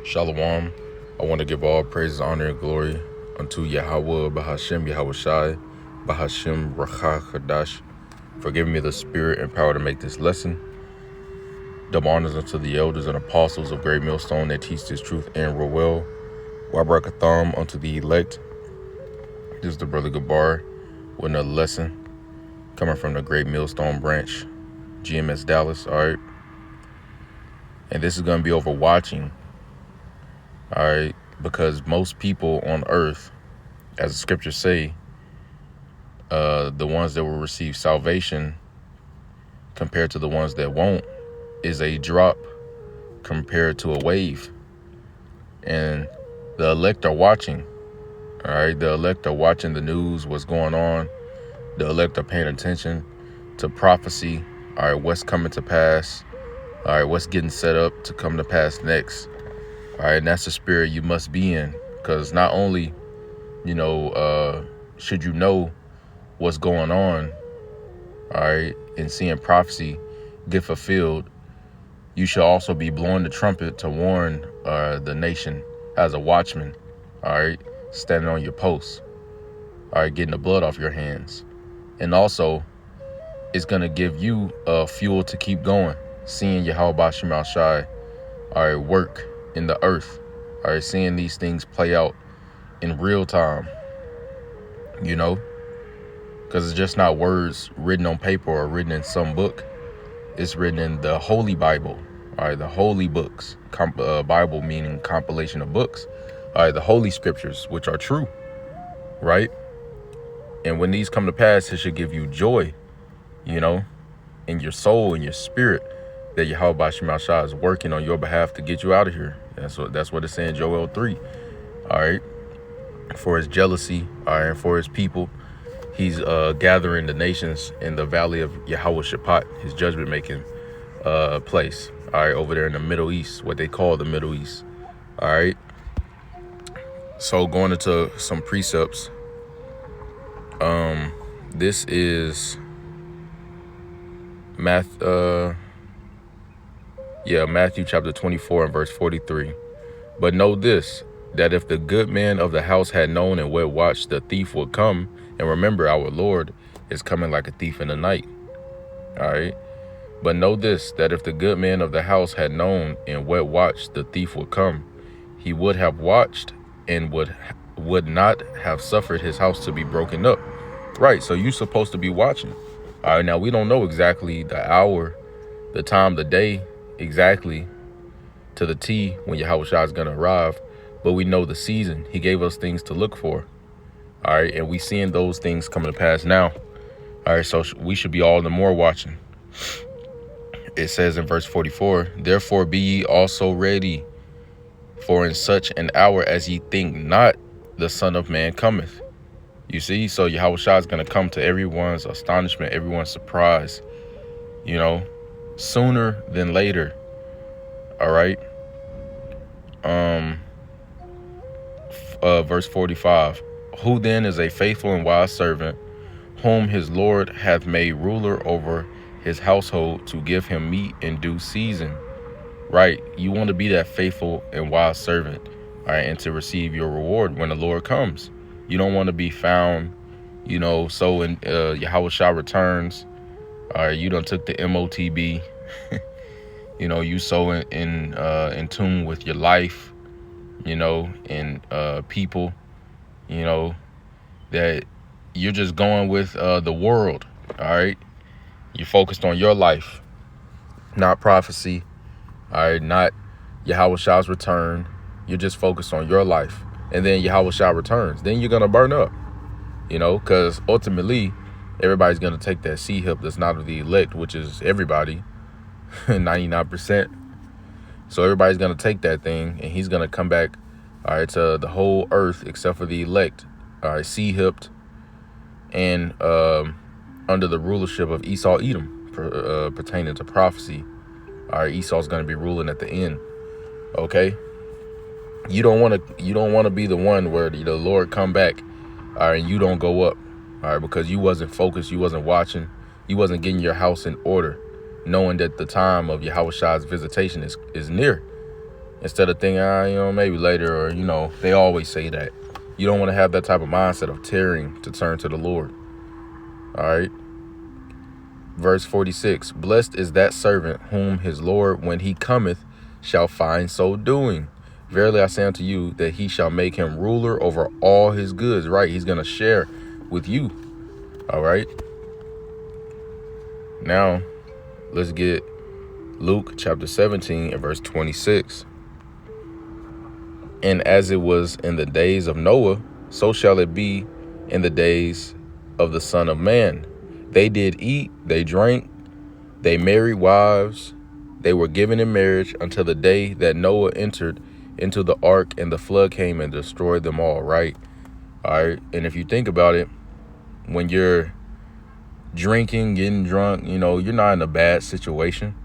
Shalom. I want to give all praise, honor, and glory unto Yahweh, Bahashem, Yahweh Shai, Bahashem, Rakha, Kadash, for giving me the spirit and power to make this lesson. Double honors unto the elders and apostles of Great Millstone that teach this truth and rule well. Wabarakatham unto the elect. This is the Brother Gabar with another lesson coming from the Great Millstone branch, GMS Dallas, all right? And this is going to be over watching. All right, because most people on earth, as the scriptures say, the ones that will receive salvation compared to the ones that won't is a drop compared to a wave. And the elect are watching. All right, the elect are watching the news, what's going on. The elect are paying attention to prophecy. All right, what's coming to pass. All right, what's getting set up to come to pass next. All right, and that's the spirit you must be in, because not only, should you know what's going on, all right, and seeing prophecy get fulfilled, you should also be blowing the trumpet to warn the nation as a watchman, all right, standing on your post, all right, getting the blood off your hands. And also, it's going to give you fuel to keep going, seeing Yahweh Bashim Al-Shai, all right, work in the earth, all right, seeing these things play out in real time, because it's just not words written on paper or written in some book. It's written in the Holy Bible, all right, the holy books, Bible meaning compilation of books, all right, the holy scriptures, which are true, right? And when these come to pass, it should give you joy, in your soul, in your spirit, that Yahweh Bashim Al-Shai is working on your behalf to get you out of here. That's what it's saying, Joel 3. All right. For his jealousy, all right, and for his people, he's gathering the nations in the valley of Yahweh Shaphat, his judgment making place. All right, over there in the Middle East, what they call the Middle East. All right. So going into some precepts. This is Matthew chapter 24 and verse 43. But know this, that if the good man of the house had known and well watched, the thief would come. And remember, our Lord is coming like a thief in the night. All right. But know this, that if the good man of the house had known and well watched, the thief would come. He would have watched and would not have suffered his house to be broken up. Right. So you're supposed to be watching. All right. Now, we don't know exactly the hour, the time, the day, exactly to the T when Yahweh Shai is going to arrive, but we know the season. He gave us things to look for. All right, and we seeing those things coming to pass now. All right, so we should be all the more watching. It says in verse 44, therefore be ye also ready, for in such an hour as ye think not, the Son of Man cometh. You see, so Yahweh Shai is going to come to everyone's astonishment, everyone's surprise, sooner than later. All right. Verse 45. Who then is a faithful and wise servant, whom his Lord hath made ruler over his household, to give him meat in due season? Right. You want to be that faithful and wise servant, all right, and to receive your reward when the Lord comes. You don't want to be found, so when Yahweh Shai returns, all right, you done took the MOTB. You so in tune with your life, and people, that you're just going with the world, all right? You're focused on your life, not prophecy, all right? Not Yahweh Shai's return. You're just focused on your life. And then Yahweh Shai returns. Then you're going to burn up, because ultimately everybody's going to take that C-hip that's not of the elect, which is everybody. 99%. So everybody's going to take that thing, and he's going to come back, all right, to the whole earth except for the elect, all right, C-hipped, and under the rulership of Esau Edom, pertaining to prophecy. All right, Esau's going to be ruling at the end. Okay, you don't want to be the one where the Lord come back, all right, and you don't go up, all right, because you wasn't focused, you wasn't watching, you wasn't getting your house in order, knowing that the time of Yahweh Shai's visitation is near. Instead of thinking, maybe later, or, they always say that. You don't want to have that type of mindset of tearing to turn to the Lord. All right. Verse 46, blessed is that servant whom his Lord, when he cometh, shall find so doing. Verily I say unto you that he shall make him ruler over all his goods. Right. He's going to share with you. All right. Now, let's get Luke chapter 17 and verse 26. And as it was in the days of Noah, so shall it be in the days of the Son of Man. They did eat, they drank, they married wives, they were given in marriage until the day that Noah entered into the ark, and the flood came and destroyed them all. Right. All right. And if you think about it, when you're drinking, getting drunk, you're not in a bad situation.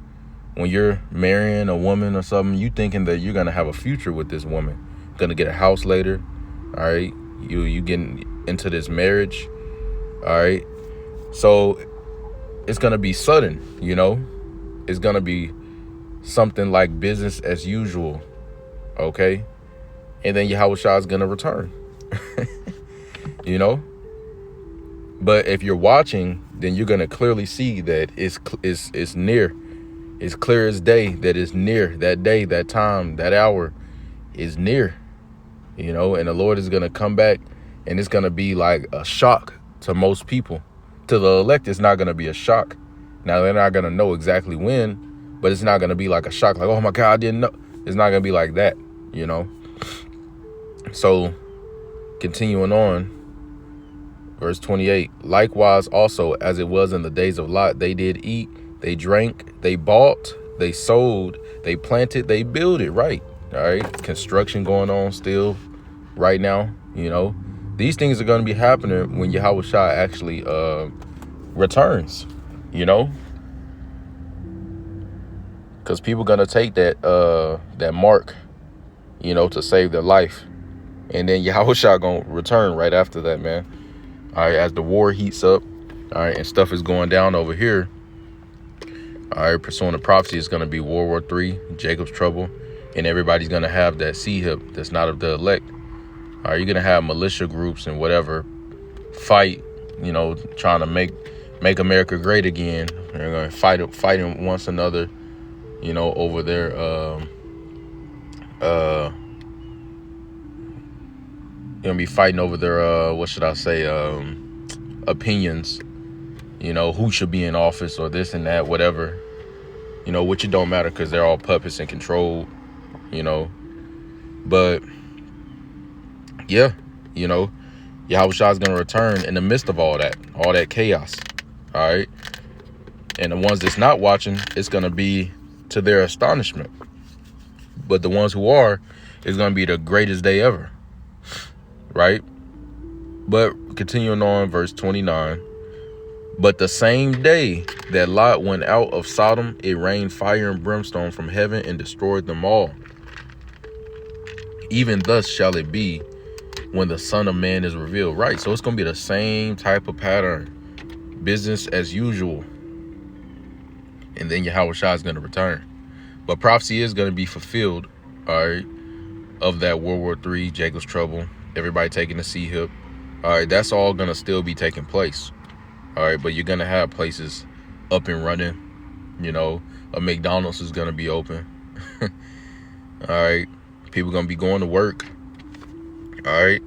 When you're marrying a woman or something, you thinking that you're going to have a future with this woman, going to get a house later. All right. You getting into this marriage. All right. So it's going to be sudden, it's going to be something like business as usual. Okay. And then Yahushua is going to return, But if you're watching, then you're going to clearly see that it's near. It's clear as day that it's near. That day, that time, that hour is near, and the Lord is going to come back, and it's going to be like a shock to most people. To the elect, it's not going to be a shock. Now, they're not going to know exactly when, but it's not going to be like a shock. Like, oh my God, I didn't know. It's not going to be like that, So continuing on, verse 28, likewise also as it was in the days of Lot, they did eat, they drank, they bought, they sold, they planted, they builded. Right. All right. Construction going on still right now. These things are going to be happening when Yahushua actually returns, because people are going to take that mark, to save their life. And then Yahushua going to return right after that, man. All right. As the war heats up. All right. And stuff is going down over here. All right. Pursuing the prophecy is going to be World War III, Jacob's trouble. And everybody's going to have that C-hip that's not of the elect. All right. You're going to have militia groups and whatever fight, trying to make America great again. They're going to fighting once another, over their going to be fighting over their opinions, who should be in office or this and that, whatever, which it don't matter because they're all puppets and controlled, but yeah, Yahushua is going to return in the midst of all that chaos. All right. And the ones that's not watching, it's going to be to their astonishment. But the ones who are, it's going to be the greatest day ever. Right. But continuing on, verse 29. But the same day that Lot went out of Sodom, it rained fire and brimstone from heaven and destroyed them all. Even thus shall it be when the Son of Man is revealed. Right. So it's going to be the same type of pattern. Business as usual. And then Yahushua is going to return. But prophecy is going to be fulfilled. All right. Of that World War III, Jacob's trouble. Everybody taking the C-hip. All right. That's all going to still be taking place. All right. But you're going to have places up and running. A McDonald's is going to be open. All right. People going to be going to work. All right.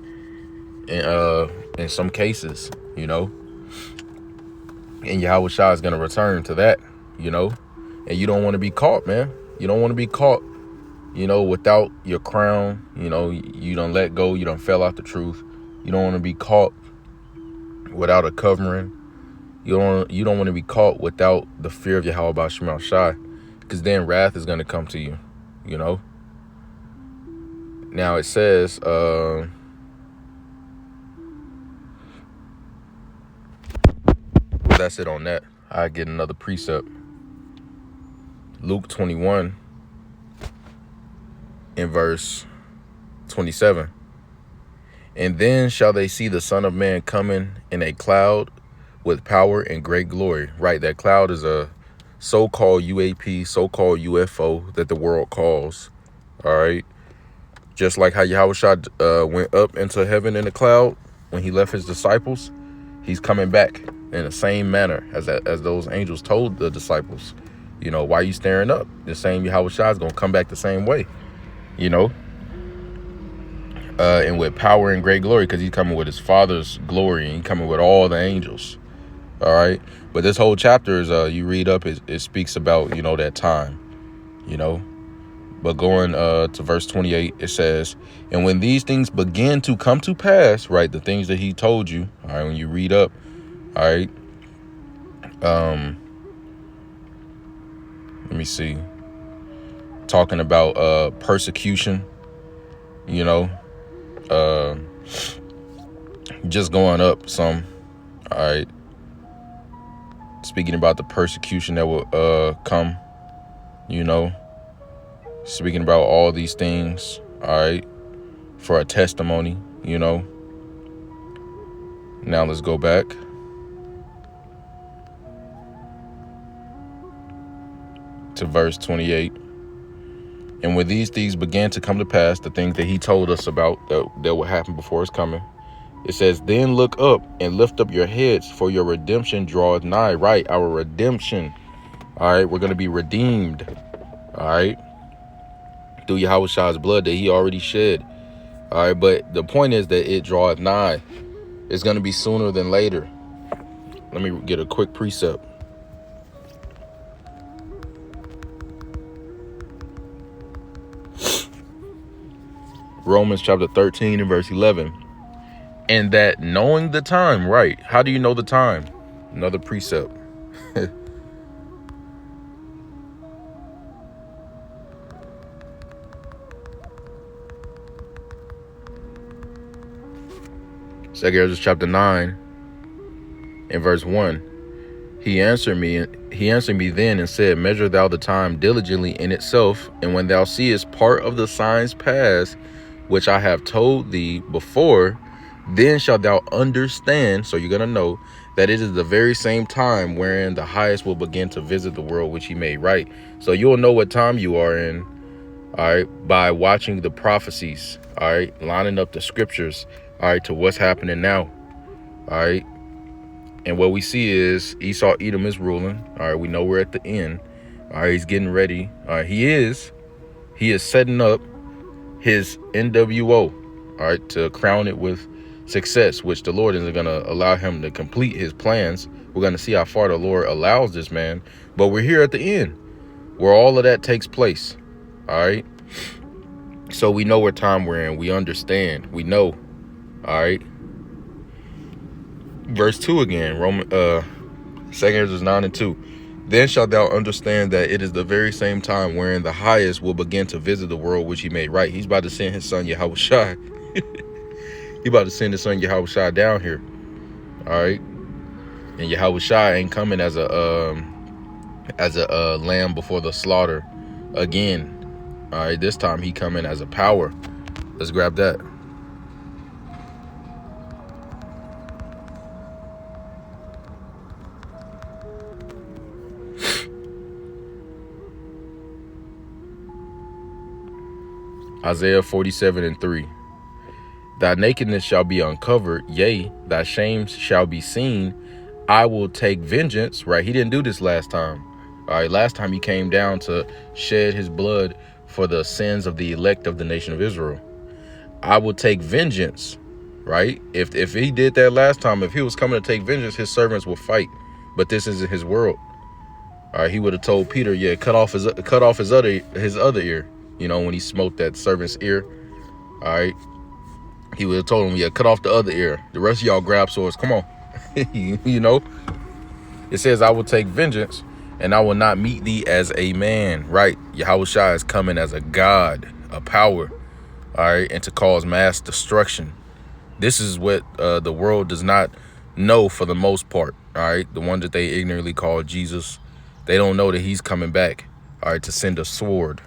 And in some cases, and Yahushua is going to return to that, and you don't want to be caught, man. You don't want to be caught, without your crown. You don't let go. You don't fell out the truth. You don't want to be caught without a covering. You don't want to be caught without the fear of Yahweh B'Shem Shai, because then wrath is going to come to you, Now it says, that's it on that. I get another precept. Luke 21 in verse 27. And then shall they see the Son of Man coming in a cloud with power and great glory. Right, that cloud is a so-called UAP, so-called UFO that the world calls All right. Just like how Yahushua went up into heaven in the cloud when he left his disciples, he's coming back in the same manner as those angels told the disciples. Why are you staring up? The same Yahushua is going to come back the same way, and with power and great glory, because he's coming with his Father's glory, and he's coming with all the angels. All right. But this whole chapter is, you read up, it speaks about, that time, But going to verse 28, it says, and when these things begin to come to pass, right, the things that he told you, all right, when you read up, all right, let me see, talking about persecution, just going up some, all right, speaking about the persecution that will come, speaking about all these things, all right, for a testimony, Now let's go back to verse 28. And when these things began to come to pass, the things that he told us about that will happen before his coming, it says, then look up and lift up your heads, for your redemption draweth nigh. Right, our redemption. All right, we're going to be redeemed. All right, through Yahushua's blood that he already shed. All right, but the point is that it draweth nigh. It's going to be sooner than later. Let me get a quick precept. Romans chapter 13 and verse 11. And that knowing the time, right? How do you know the time? Another precept. Second Ezra chapter 9 and verse 1. He answered me then and said, measure thou the time diligently in itself, and when thou seest part of the signs pass, which I have told thee before, then shalt thou understand. So you're going to know that it is the very same time wherein the highest will begin to visit the world which he made right. So you'll know what time you are in, all right, by watching the prophecies, all right, lining up the scriptures, all right, to what's happening now, all right. And what we see is Esau Edom is ruling. All right, we know we're at the end. All right, he's getting ready. All right, he is setting up his NWO, all right, to crown it with success, which the Lord isn't going to allow him to complete his plans. We're going to see how far the Lord allows this man. But we're here at the end where all of that takes place. All right. So we know what time we're in. We understand. We know. All right. Verse 2 again, Second Ezra 9 and 2. Then shalt thou understand that it is the very same time wherein the highest will begin to visit the world which he made right. He's about to send his son Yahushua. He about to send his son Yahushua down here. All right. And Yahushua ain't coming as a lamb before the slaughter again. All right. This time he coming as a power. Let's grab that. Isaiah 47 and 3. Thy nakedness shall be uncovered, yea, thy shame shall be seen. I will take vengeance. Right, he didn't do this last time. All right, last time he came down to shed his blood for the sins of the elect of the nation of Israel. I will take vengeance. Right, if he did that last time, if he was coming to take vengeance, his servants will fight. But this isn't his world. All right, he would have told Peter, yeah, cut off his other ear. When he smote that servant's ear, all right, he would have told him, yeah, cut off the other ear. The rest of y'all grab swords. Come on. It says, I will take vengeance and I will not meet thee as a man. Right. Yahushua is coming as a God, a power. All right. And to cause mass destruction. This is what the world does not know for the most part. All right. The one that they ignorantly call Jesus. They don't know that he's coming back. All right. To send a sword.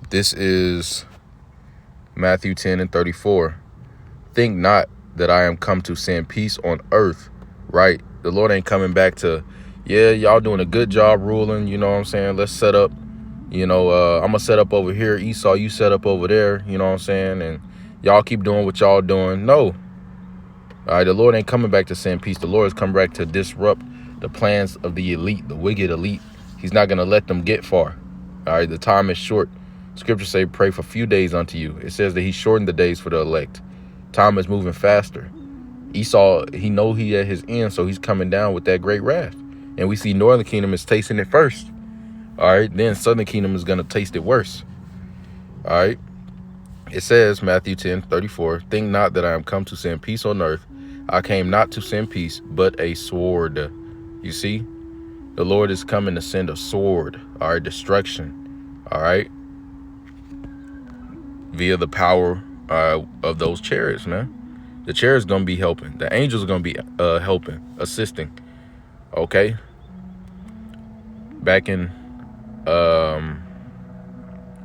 This is Matthew 10 and 34. Think not that I am come to send peace on earth. Right. The Lord ain't coming back to, yeah, y'all doing a good job ruling. You know what I'm saying? Let's set up I'm going to set up over here. Esau, you set up over there. You know what I'm saying? And y'all keep doing what y'all doing. No. All right, the Lord ain't coming back to send peace. The Lord is coming back to disrupt the plans of the elite, the wicked elite. He's not going to let them get far. All right, the time is short. Scripture say, pray for few days unto you. It says that he shortened the days for the elect. Time is moving faster. Esau, he know he at his end, so he's coming down with that great wrath. And we see Northern Kingdom is tasting it first. All right, then Southern Kingdom is going to taste it worse. All right, it says, Matthew 10:34, think not that I am come to send peace on earth. I came not to send peace, but a sword. You see, the Lord is coming to send a sword, all right, destruction, all right, via the power of those chariots, man. The chariots going to be helping. The angels are going to be helping, assisting, okay? Back in, we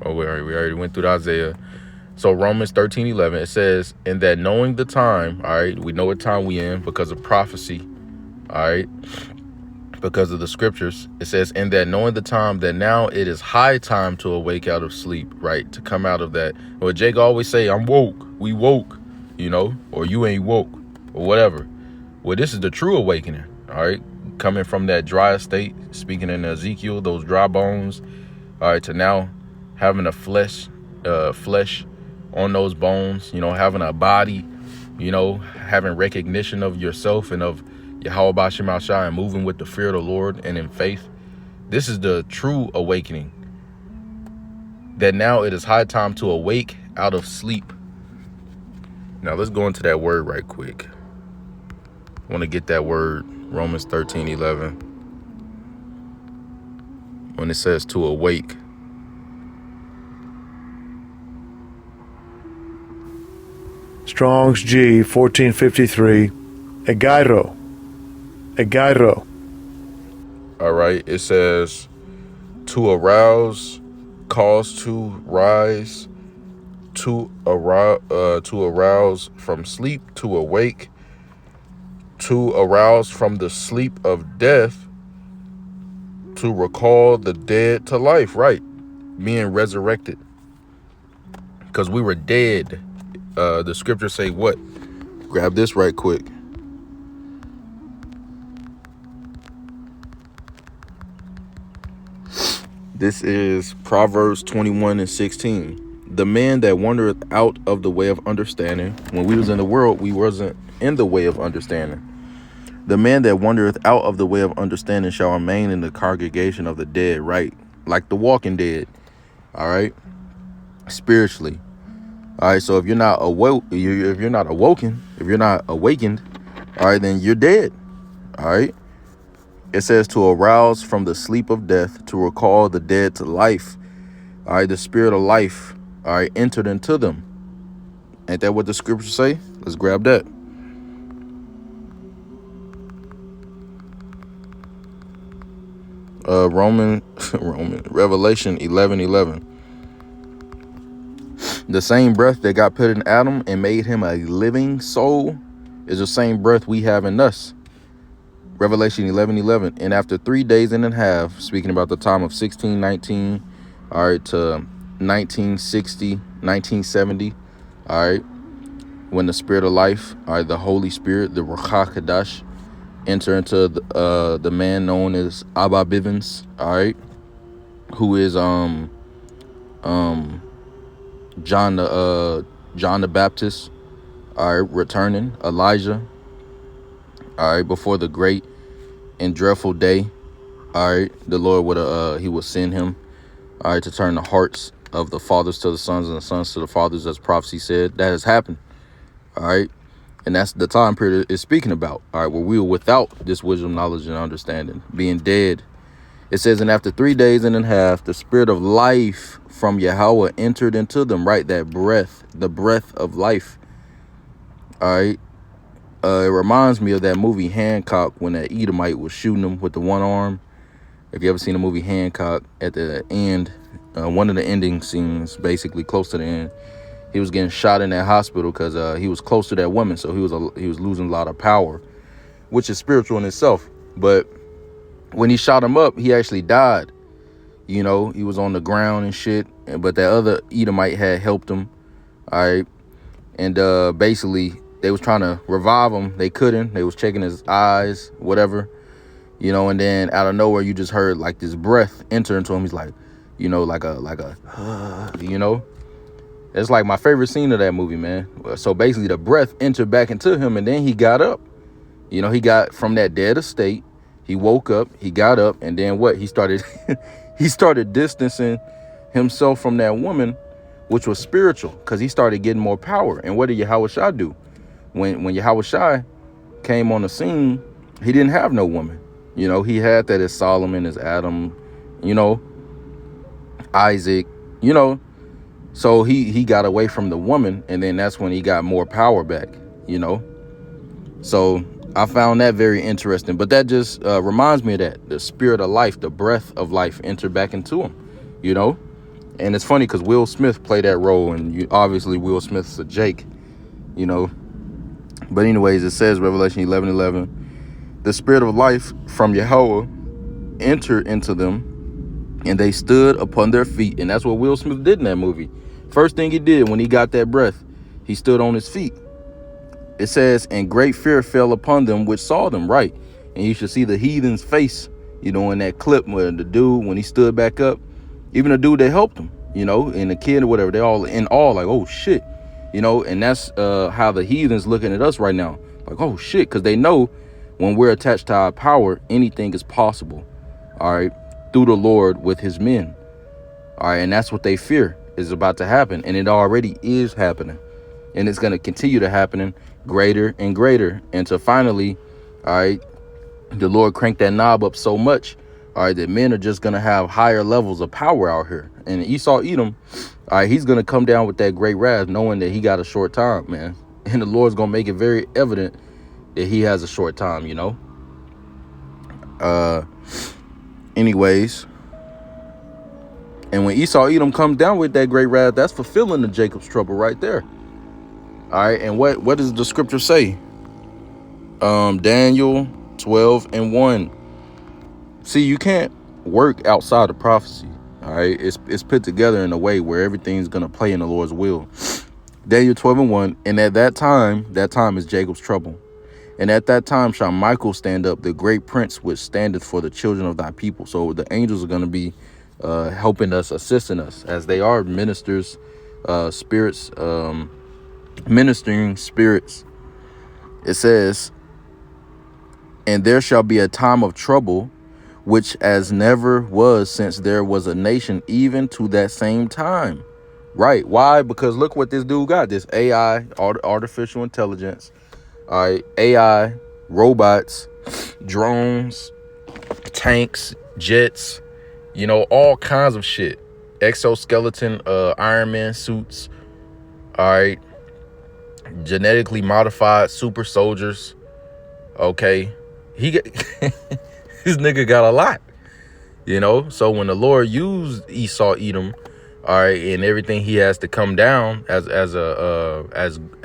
already went through the Isaiah. So Romans 13:11, it says, in that knowing the time, all right, we know what time we in because of prophecy, all right, because of the scriptures. It says, in that knowing the time, that now it is high time to awake out of sleep, right, to come out of that. Well, Jake always say, I'm woke, we woke, or you ain't woke, or whatever. Well, this is the true awakening, all right, coming from that dry state, speaking in Ezekiel, those dry bones, all right, to now having a flesh on those bones, having a body, having recognition of yourself and of Yahweh Bashim Ashai and moving with the fear of the Lord and in faith. This is the true awakening. That now it is high time to awake out of sleep. Now let's go into that word right quick. I want to get that word, Romans 13:11. When it says to awake. Strong's G 1453. Egairo. All right. It says to arouse, cause to rise, to arouse from sleep, to awake, to arouse from the sleep of death, to recall the dead to life, right? Being resurrected. Because we were dead. The scriptures say what? Grab this right quick. This is Proverbs 21:16. The man that wandereth out of the way of understanding. When we was in the world, we wasn't in the way of understanding. The man that wandereth out of the way of understanding shall remain in the congregation of the dead, right? Like the walking dead, all right? Spiritually. All right, so if you're not awoken, if you're not awakened, all right, then you're dead, all right? It says to arouse from the sleep of death, to recall the dead to life, all right? The spirit of life, all right, entered into them. Ain't that what the scriptures say? Let's grab that. Revelation 11:11. The same breath that got put in Adam and made him a living soul is the same breath we have in us. Revelation 11:11. And after 3 days and a half, speaking about the time of 1619, all right, to 1960, 1970, all right, when the spirit of life, all right, the Holy Spirit, the Ruach HaKodesh, enter into the man known as Abba Bivens, all right, who is John the Baptist, all right, returning, Elijah, all right, before the great and dreadful day, all right, the Lord would he will send him, all right, to turn the hearts of the fathers to the sons and the sons to the fathers, as prophecy said. That has happened, all right, and that's the time period it's speaking about, all right, where we were without this wisdom, knowledge, and understanding, being dead. It says, and after 3 days and a half, the spirit of life from Yahweh entered into them, right? That breath, the breath of life. All right. It reminds me of that movie Hancock, when that Edomite was shooting him with the one arm. If you ever seen the movie Hancock, at the end, one of the ending scenes, basically close to the end, he was getting shot in that hospital because he was close to that woman. So he was losing a lot of power, which is spiritual in itself. But when he shot him up, he actually died. You know, he was on the ground and shit. But that other Edomite had helped him. All right. And basically, they was trying to revive him. They couldn't. They was checking his eyes, whatever. You know, and then out of nowhere, you just heard like this breath enter into him. He's like, you know, like a, you know. It's like my favorite scene of that movie, man. So basically, the breath entered back into him, and then he got up. You know, he got from that dead estate. He woke up. He got up, and then what? He started, he started distancing himself from that woman, which was spiritual, because he started getting more power. And what did Yahushua do? When Yahushua came on the scene, he didn't have no woman. You know, he had that as Solomon, as Adam, you know, Isaac, you know. So he got away from the woman, and then that's when he got more power back, you know. So I found that very interesting. But that just reminds me of that. The spirit of life, the breath of life entered back into him, you know. And it's funny because Will Smith played that role, and obviously Will Smith's a Jake, you know. But anyways, it says, Revelation 11:11, the spirit of life from Yahweh entered into them, and they stood upon their feet. And that's what Will Smith did in that movie. First thing he did when he got that breath, he stood on his feet. It says, and great fear fell upon them which saw them, right? And you should see the heathen's face, you know, in that clip where the dude, when he stood back up, even the dude that helped him, you know, and the kid or whatever, they all in awe, like, oh shit, you know. And that's how the heathen's looking at us right now, like, oh shit, because they know when we're attached to our power, anything is possible, all right, through the Lord with his men, all right. And that's what they fear is about to happen, and it already is happening, and it's going to continue to happening greater and greater until finally, all right, the Lord cranked that knob up so much, all right, that men are just going to have higher levels of power out here. And Esau Edom, all right, he's going to come down with that great wrath, knowing that he got a short time, man. And the Lord's going to make it very evident that he has a short time, you know. Anyways, and when Esau Edom comes down with that great wrath, that's fulfilling the Jacob's trouble right there. All right, and what does the scripture say? Daniel 12:1. See, you can't work outside of prophecy. All right, it's put together in a way where everything's gonna play in the Lord's will. Daniel 12:1. And at that time is Jacob's trouble. And at that time shall Michael stand up, the great prince which standeth for the children of thy people. So the angels are going to be helping us, assisting us, as they are ministers, spirits, ministering spirits. It says, and there shall be a time of trouble, which as never was since there was a nation, even to that same time. Right. Why? Because look what this dude got. This AI, artificial intelligence. All right, AI, robots, drones, tanks, jets, you know, all kinds of shit. Exoskeleton, Iron Man suits. All right, genetically modified super soldiers. Okay, this nigga got a lot, you know. So when the Lord used Esau Edom, all right, and everything he has to come down as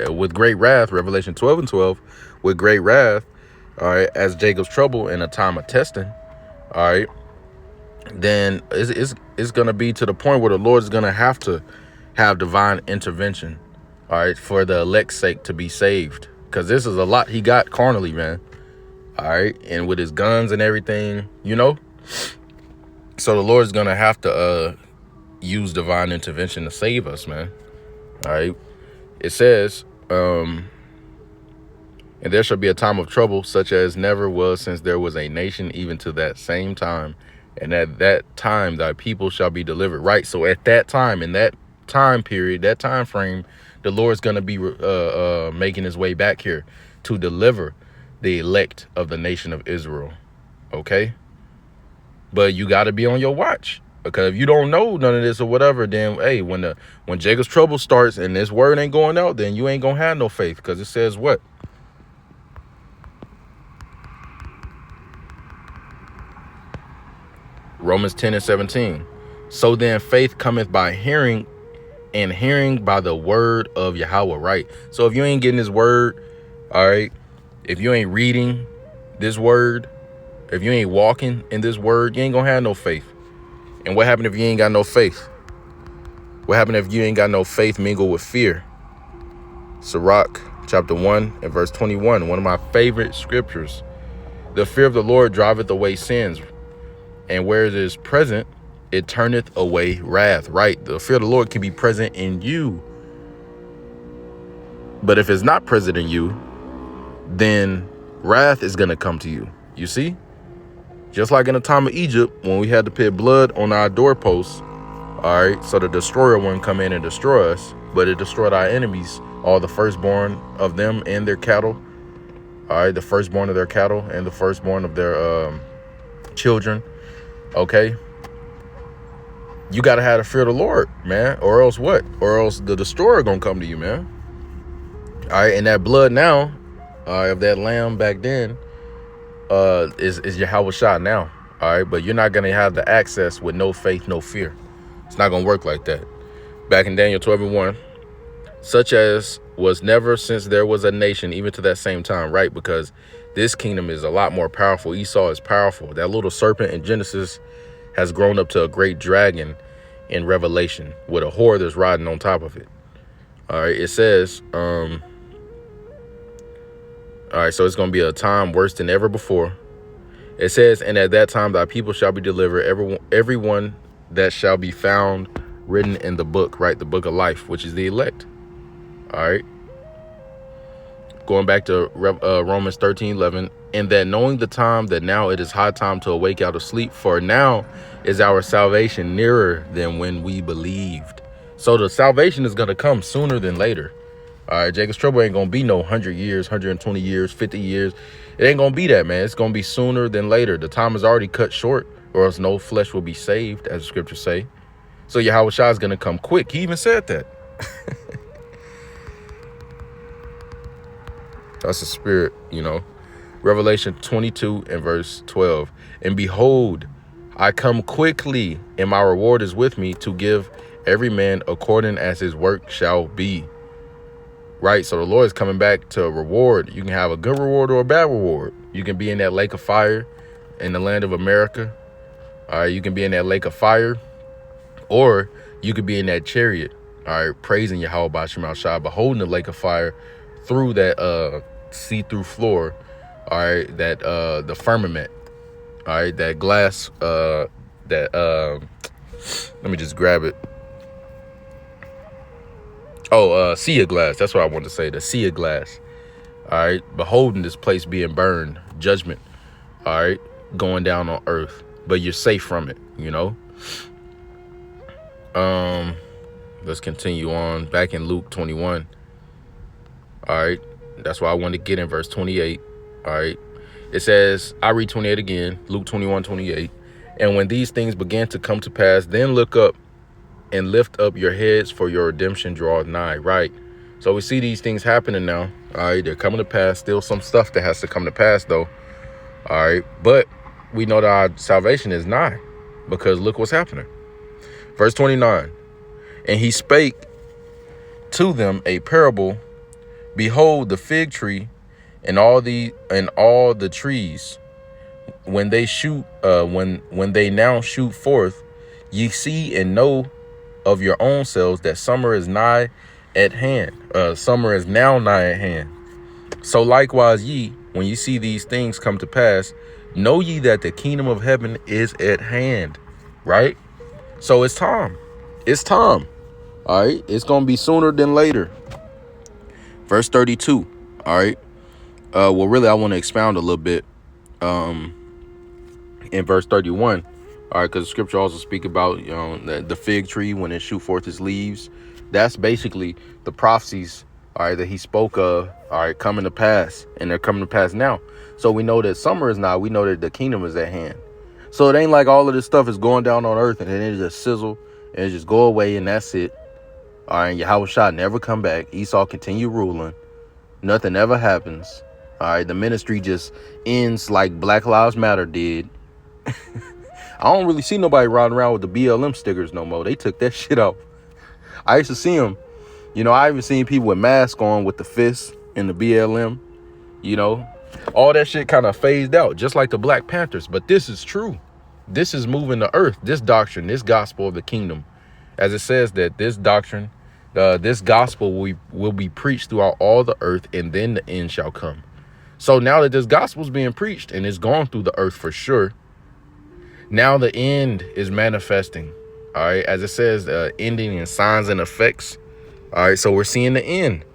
with great wrath, Revelation 12:12, with great wrath, all right, as Jacob's trouble in a time of testing, all right, then it's gonna be to the point where the Lord is gonna have to have divine intervention, all right, for the elect's sake to be saved, because this is a lot he got carnally, man, all right, and with his guns and everything, you know. So the Lord's gonna have to use divine intervention to save us, man. All right. It says, and there shall be a time of trouble such as never was since there was a nation, even to that same time. And at that time, thy people shall be delivered. Right. So at that time, in that time period, that time frame, the Lord's going to be making his way back here to deliver the elect of the nation of Israel. Okay. But you got to be on your watch. Because if you don't know none of this or whatever, then, hey, when Jacob's trouble starts and this word ain't going out, then you ain't going to have no faith. Because it says what? Romans 10:17. So then faith cometh by hearing, and hearing by the word of Yahweh, right? So if you ain't getting this word, all right, if you ain't reading this word, if you ain't walking in this word, you ain't going to have no faith. And what happened if you ain't got no faith? What happened if you ain't got no faith mingled with fear? Sirach chapter 1 and verse 21, one of my favorite scriptures. The fear of the Lord driveth away sins, and where it is present, it turneth away wrath. Right? The fear of the Lord can be present in you. But if it's not present in you, then wrath is going to come to you. You see? Just like in the time of Egypt, when we had to put blood on our doorposts, all right, so the destroyer wouldn't come in and destroy us, but it destroyed our enemies, all the firstborn of them and their cattle. All right, the firstborn of their cattle and the firstborn of their children. Okay. You got to have the fear of the Lord, man, or else what? Or else the destroyer going to come to you, man. All right, and that blood now, of that lamb back then, is Yahweh Shah now. All right, but you're not going to have the access with no faith, no fear. It's not going to work like that. Back in Daniel 12:1, such as was never since there was a nation, even to that same time, right? Because this kingdom is a lot more powerful. Esau is powerful. That little serpent in Genesis has grown up to a great dragon in Revelation with a whore that's riding on top of it. All right, it says, all right, so it's going to be a time worse than ever before. It says, and at that time thy people shall be delivered, everyone that shall be found written in the book, right? The book of life, which is the elect. All right. Going back to Romans 13:11, and that knowing the time that now it is high time to awake out of sleep, for now is our salvation nearer than when we believed. So the salvation is going to come sooner than later. All right, Jacob's trouble ain't going to be no 100 years, 120 years, 50 years. It ain't going to be that, man. It's going to be sooner than later. The time is already cut short, or else no flesh will be saved, as the scriptures say. So Yahweh Shah is going to come quick. He even said that. That's the spirit, you know. Revelation 22 and verse 12. And behold, I come quickly, and my reward is with me to give every man according as his work shall be. Right? So the Lord is coming back to reward. You can have a good reward or a bad reward. You can be in that lake of fire in the land of America. All right, you can be in that lake of fire, or you could be in that chariot, all right, praising Yahweh B'Shem Al Shai, beholding the lake of fire through that see-through floor, all right, that the firmament, all right, that glass, let me just grab it. Sea of glass. That's what I wanted to say. The sea of glass. All right, beholding this place being burned, judgment, all right, going down on earth, but you're safe from it, you know. Let's continue on. Back in Luke 21. All right, that's why I wanted to get in verse 28. All right, it says, I read 28 again, Luke 21:28. And when these things began to come to pass, then look up and lift up your heads, for your redemption draweth nigh. Right. So we see these things happening now. All right, they're coming to pass. Still some stuff that has to come to pass, though. All right, but we know that our salvation is nigh, because look what's happening. Verse 29. And he spake to them a parable. Behold, the fig tree and all the trees, when they shoot, when they now shoot forth, ye see and know of your own selves that summer is nigh at hand. Summer is now nigh at hand. So likewise ye, when you see these things come to pass, know ye that the kingdom of heaven is at hand. Right? So it's time. It's time. All right. It's going to be sooner than later. Verse 32. All right. Well, really, I want to expound a little bit in verse 31. All right. Because the scripture also speak about, you know, the fig tree when it shoot forth its leaves. That's basically the prophecies, all right, that he spoke of, all right, coming to pass. And they're coming to pass now. So we know that summer is now. We know that the kingdom is at hand. So it ain't like all of this stuff is going down on earth and then it just sizzle and it just go away and that's it. All right, Yahweh Shah never come back. Esau continue ruling. Nothing ever happens. All right, the ministry just ends like Black Lives Matter did. I don't really see nobody riding around with the BLM stickers no more. They took that shit off. I used to see them. You know, I even seen people with masks on with the fists and the BLM. You know, all that shit kind of phased out, just like the Black Panthers. But this is true. this is moving the earth, this doctrine, this gospel of the kingdom. As it says that this doctrine, this gospel will be preached throughout all the earth, and then the end shall come. So now that this gospel is being preached and it's gone through the earth for sure, now the end is manifesting. All right. As it says, ending in signs and effects. All right. So we're seeing the end.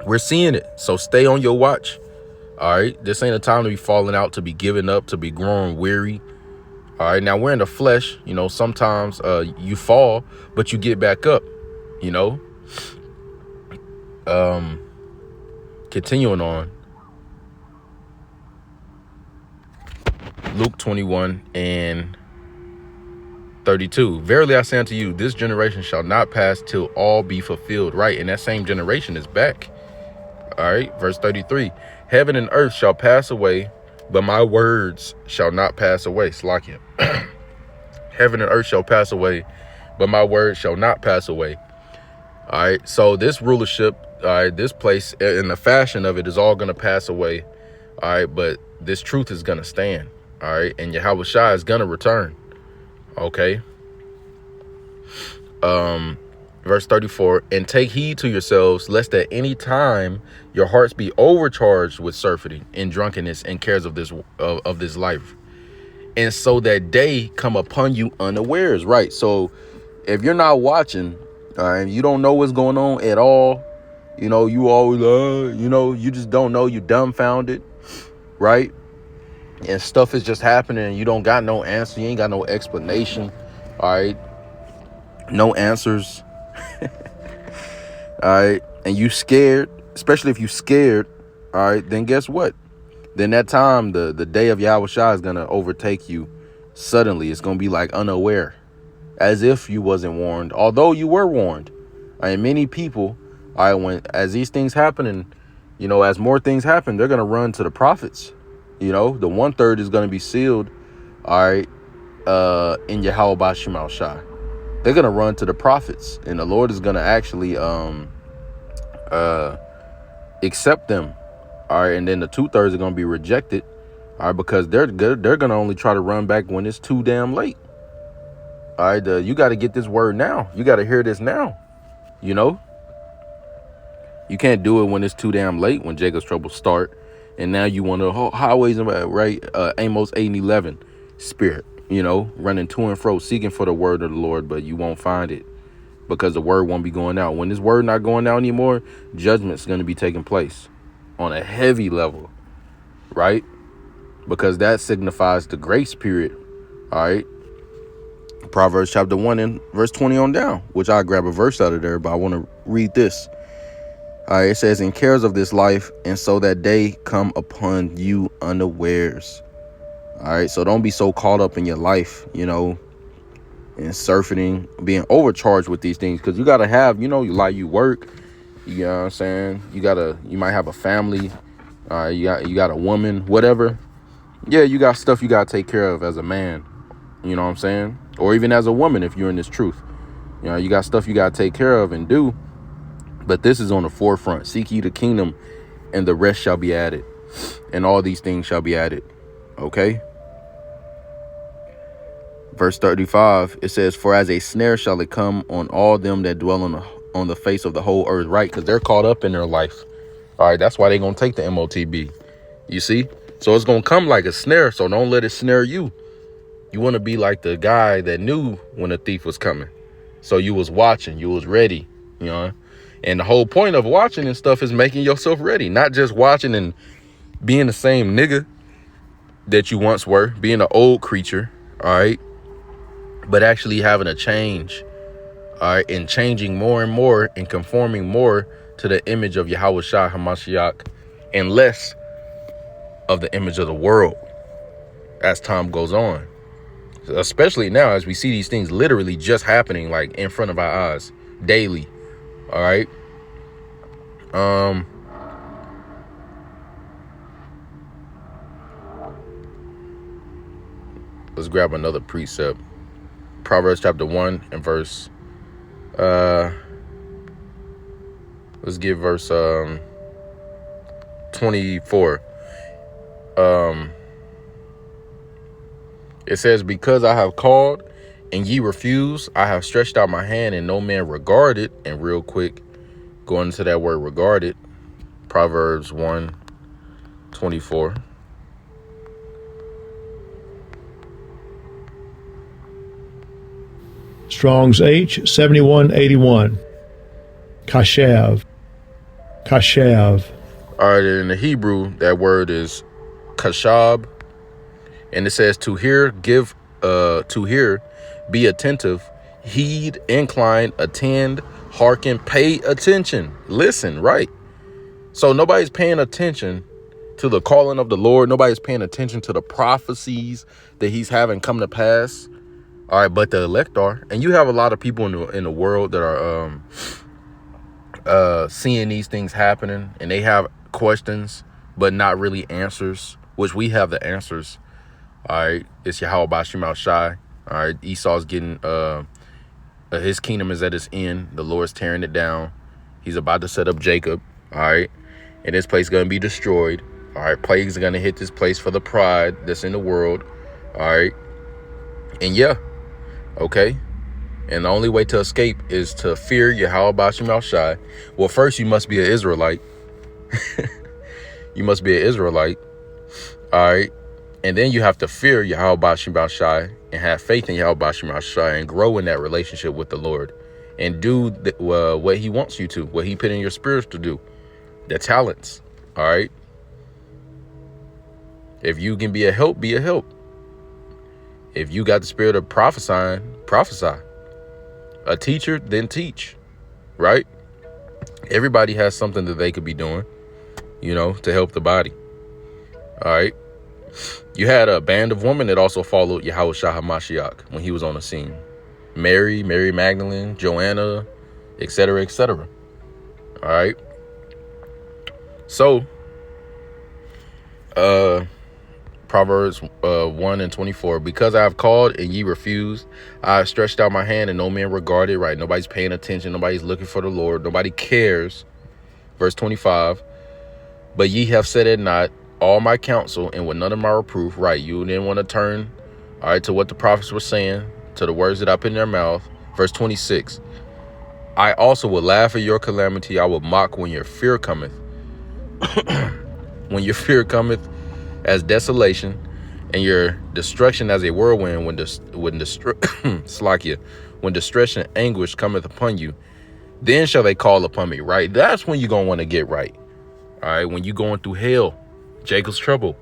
We're seeing it. So stay on your watch. All right. This ain't a time to be falling out, to be giving up, to be growing weary. All right. Now we're in the flesh. You know, sometimes you fall, but you get back up, you know. Continuing on. Luke 21 and 32. Verily I say unto you, this generation shall not pass till all be fulfilled. Right. And that same generation is back. All right. Verse 33. Heaven and earth shall pass away, but my words shall not pass away. Slakia. Heaven and earth shall pass away, but my words shall not pass away. All right. So this rulership, all right, this place and the fashion of it is all going to pass away. All right. But this truth is going to stand. All right. And Yahweh Shai is going to return. Okay. Verse 34, and take heed to yourselves, lest at any time your hearts be overcharged with surfeiting and drunkenness and cares of this life. And so that day come upon you unawares. Right. So if you're not watching, you don't know what's going on at all. You know, you always, you just don't know. You dumbfounded. Right. And stuff is just happening and you don't got no answer. You ain't got no explanation. All right. No answers. All right. And you scared, especially if you scared. All right. Then guess what? Then that time, the day of Yahweh Shai is going to overtake you suddenly. It's going to be like unaware, as if you wasn't warned, although you were warned. And many people, as these things happen and, you know, as more things happen, they're going to run to the prophets. You know, the 1/3 is going to be sealed, all right, in Yahweh Bashim Shai. They're going to run to the prophets, and the Lord is going to actually accept them, all right, and then the 2/3 are going to be rejected, all right, because they're going to only try to run back when it's too damn late. All right, you got to get this word now. You got to hear this now, you know. You can't do it when it's too damn late, when Jacob's troubles start. And now you want to highways, right? Amos 8 and 11 spirit, you know, running to and fro, seeking for the word of the Lord, but you won't find it because the word won't be going out. When this word not going out anymore, judgment's going to be taking place on a heavy level, right? Because that signifies the grace period. All right. Proverbs chapter 1 and verse 20 on down, which I grab a verse out of there, but I want to read this. All right, it says, in cares of this life, and so that day come upon you unawares. All right, so don't be so caught up in your life, you know, and surfeiting, being overcharged with these things, because you got to have, you know, like you work, you know what I'm saying? You might have a family, you got a woman, whatever. Yeah, you got stuff you got to take care of as a man, you know what I'm saying? Or even as a woman, if you're in this truth, you know, you got stuff you got to take care of and do. But this is on the forefront. Seek ye the kingdom, and the rest shall be added. And all these things shall be added. Okay? Verse 35, it says, for as a snare shall it come on all them that dwell on the face of the whole earth. Right? Because they're caught up in their life. All right? That's why they're going to take the MOTB. You see? So it's going to come like a snare. So don't let it snare you. You want to be like the guy that knew when a thief was coming. So you was watching. You was ready. You know? And the whole point of watching and stuff is making yourself ready, not just watching and being the same nigga that you once were, being an old creature, all right, but actually having a change, all right, and changing more and more and conforming more to the image of Yahweh Shai HaMashiach and less of the image of the world as time goes on, especially now as we see these things literally just happening like in front of our eyes daily. All right. Let's grab another precept. Proverbs chapter 1 and verse. Let's get verse 24. It says, because I have called and ye refuse, I have stretched out my hand and no man regarded. And real quick, going into that word regarded, Proverbs 1:24. Strong's H 7181. Kashav. Kashav. All right, in the Hebrew, that word is kashab. And it says to hear, be attentive, heed, incline, attend, hearken, pay attention, listen, right? So nobody's paying attention to the calling of the Lord. Nobody's paying attention to the prophecies that he's having come to pass. All right, but the elect are. And you have a lot of people in the world that are seeing these things happening, and they have questions, but not really answers, which we have the answers. All right, it's Yahweh Bashim Al Shai. All right, Esau's getting, his kingdom is at its end. The Lord's tearing it down. He's about to set up Jacob. All right, and this place is going to be destroyed. All right, plagues are going to hit this place for the pride that's in the world. All right, and yeah, okay. And the only way to escape is to fear Yahweh Bashim Al Shai. Well, first you must be an Israelite. You must be an Israelite. All right. And then you have to fear Yahweh Bashim Al Shai and have faith in Yahweh Bashim Al Shai and grow in that relationship with the Lord and do what he wants you to, what he put in your spirit to do, the talents. All right. If you can be a help, be a help. If you got the spirit of prophesying, prophesy. A teacher, then teach. Right? Everybody has something that they could be doing, to help the body. All right. You had a band of women that also followed Yahweh Shah HaMashiach when he was on the scene. Mary Magdalene, Joanna, etc., etc. All right. So, Proverbs 1:24, because I have called and ye refused, I have stretched out my hand and no man regarded. Right? Nobody's paying attention. Nobody's looking for the Lord. Nobody cares. Verse 25, but ye have said it not, all my counsel and with none of my reproof. Right? You didn't want to turn, all right, to what the prophets were saying, to the words that I put in their mouth. Verse 26, I also will laugh at your calamity. I will mock when your fear cometh. When your fear cometh as desolation, and your destruction as a whirlwind, when distress and anguish cometh upon you, then shall they call upon me. Right? That's when you're gonna want to get right. All right, when you're going through hell, Jacob's trouble,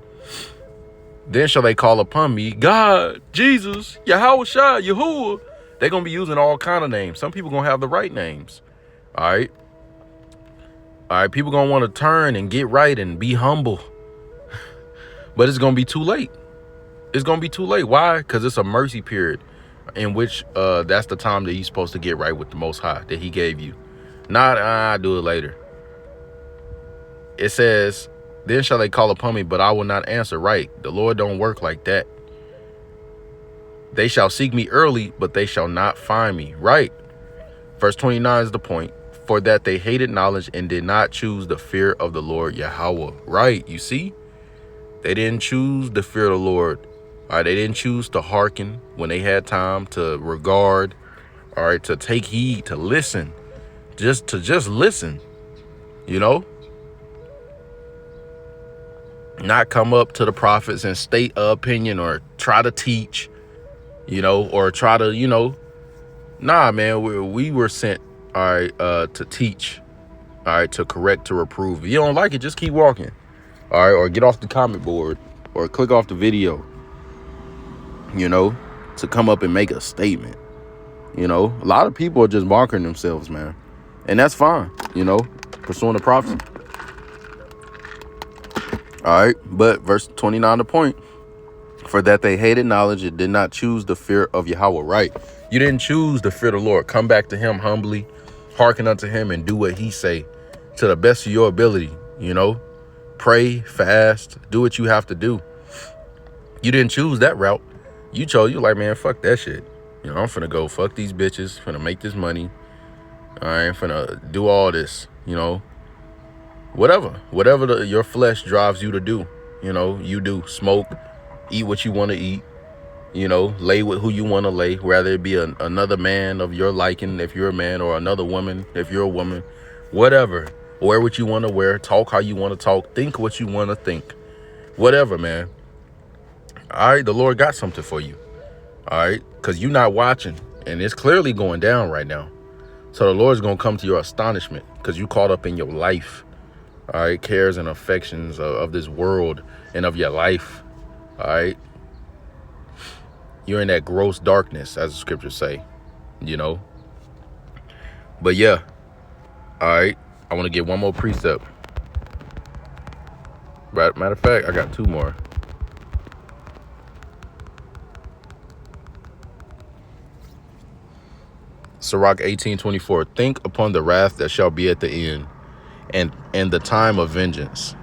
then shall they call upon me, God, Jesus, Yahweh Shai, Yahuwah. They're gonna be using all kind of names. Some people gonna have the right names. All right, people gonna want to turn and get right and be humble. But it's going to be too late. It's going to be too late. Why? Because it's a mercy period in which that's the time that you're supposed to get right with the Most High that he gave you. Not, I'll do it later. It says, then shall they call upon me, but I will not answer. Right? The Lord don't work like that. They shall seek me early, but they shall not find me. Right? Verse 29 is the point. For that they hated knowledge and did not choose the fear of the Lord Yahweh. Right? You see? They didn't choose the fear of the Lord. All right, they didn't choose to hearken when they had time, to regard, all right, to take heed, to listen, just listen, not come up to the prophets and state an opinion or try to teach, or try to, nah, man, we were sent, all right, to teach, all right, to correct, to reprove. If you don't like it, just keep walking. All right, or get off the comment board or click off the video, to come up and make a statement. A lot of people are just marking themselves, man. And that's fine, pursuing the prophecy. All right, but verse 29, the point. For that they hated knowledge and did not choose the fear of Yahweh. Right? You didn't choose the fear of the Lord. Come back to him humbly, hearken unto him, and do what he say to the best of your ability, Pray, fast, do what you have to do. You didn't choose that route. You chose, you're like, man, fuck that shit. I'm finna go fuck these bitches, finna make this money. I ain't finna do all this, whatever your flesh drives you to do, you do, smoke, eat what you want to eat, You know, lay with who you want to lay, whether it be another man of your liking if you're a man, or another woman if you're a woman, whatever. Wear what you want to wear, talk how you want to talk, think what you want to think, whatever, man. All right, the Lord got something for you. All right, because you're not watching, and it's clearly going down right now. So the Lord's going to come to your astonishment because you caught up in your life. All right, cares and affections of this world and of your life. All right. You're in that gross darkness, as the scriptures say, you know. But yeah, all right, I want to get one more precept. Matter of fact, I got two more. Sirach 18:24. Think upon the wrath that shall be at the end, and the time of vengeance,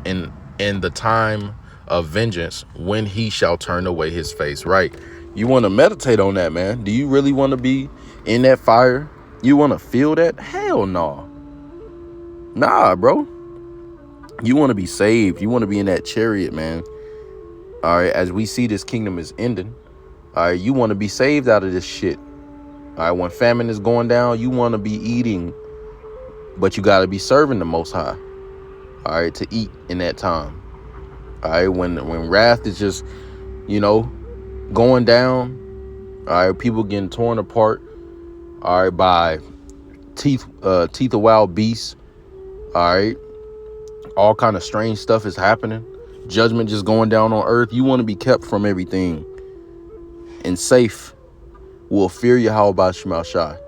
in the time of vengeance, when he shall turn away his face. Right. You want to meditate on that, man. Do you really want to be in that fire? You want to feel that? Hell no. Nah, bro. You want to be saved. You want to be in that chariot, man. All right. As we see this kingdom is ending. All right. You want to be saved out of this shit. All right. When famine is going down, you want to be eating, but you got to be serving the Most High. All right. To eat in that time. All right, when wrath is just, you know, going down, all right, people getting torn apart, all right, by teeth of wild beasts, all right, all kind of strange stuff is happening, judgment just going down on earth. You want to be kept from everything and safe. Will fear Yahweh Shema Shai.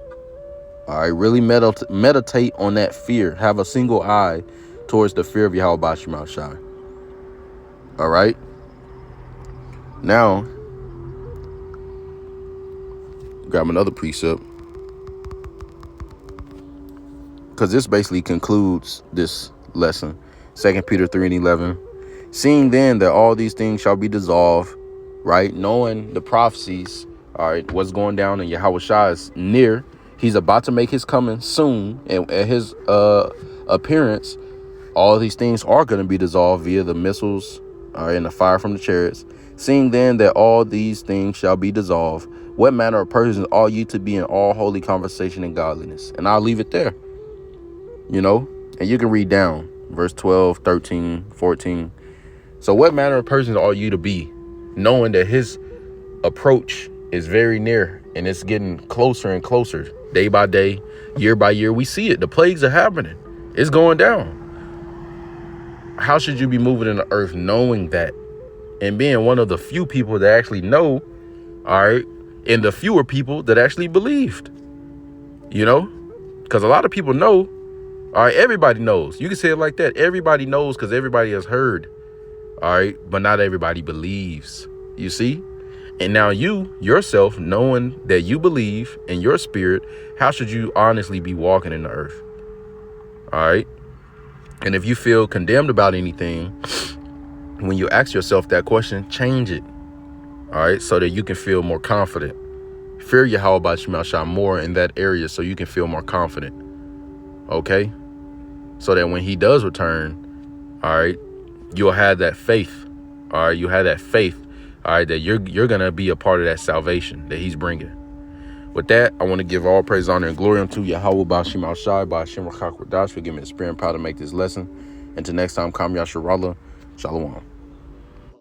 All right, really meditate on that fear. Have a single eye towards the fear of Yahweh Shema Shai. All right. Now, grab another precept, because this basically concludes this lesson. 2 Peter 3:11. Seeing then that all these things shall be dissolved, right? Knowing the prophecies, all right, what's going down in Yahweh Shai is near. He's about to make his coming soon, and at his appearance, all these things are going to be dissolved via the missiles, all right, and the fire from the chariots. Seeing then that all these things shall be dissolved, what manner of persons are you to be in all holy conversation and godliness? And I'll leave it there, you know, and you can read down verse 12, 13, 14. So what manner of persons are you to be, knowing that his approach is very near and it's getting closer and closer day by day, year by year? We see it. The plagues are happening. It's going down. How should you be moving in the earth knowing that, and being one of the few people that actually know, all right, and the fewer people that actually believed, you know, because a lot of people know, all right, everybody knows. You can say it like that. Everybody knows because everybody has heard, all right, but not everybody believes, you see? And now you yourself, knowing that you believe in your spirit, how should you honestly be walking in the earth? All right. And if you feel condemned about anything, when you ask yourself that question, change it. All right. So that you can feel more confident. Fear Yahweh Shema Shai more in that area so you can feel more confident. Okay. So that when he does return, all right, you'll have that faith. All right. You have that faith. All right. That you're going to be a part of that salvation that he's bringing. With that, I want to give all praise, honor, and glory unto Yahweh B'Hashem Al-Shai, B'Hashem Rachak Radash, for giving me the spirit and power to make this lesson. Until next time, Kam Yasharallah, Shalom.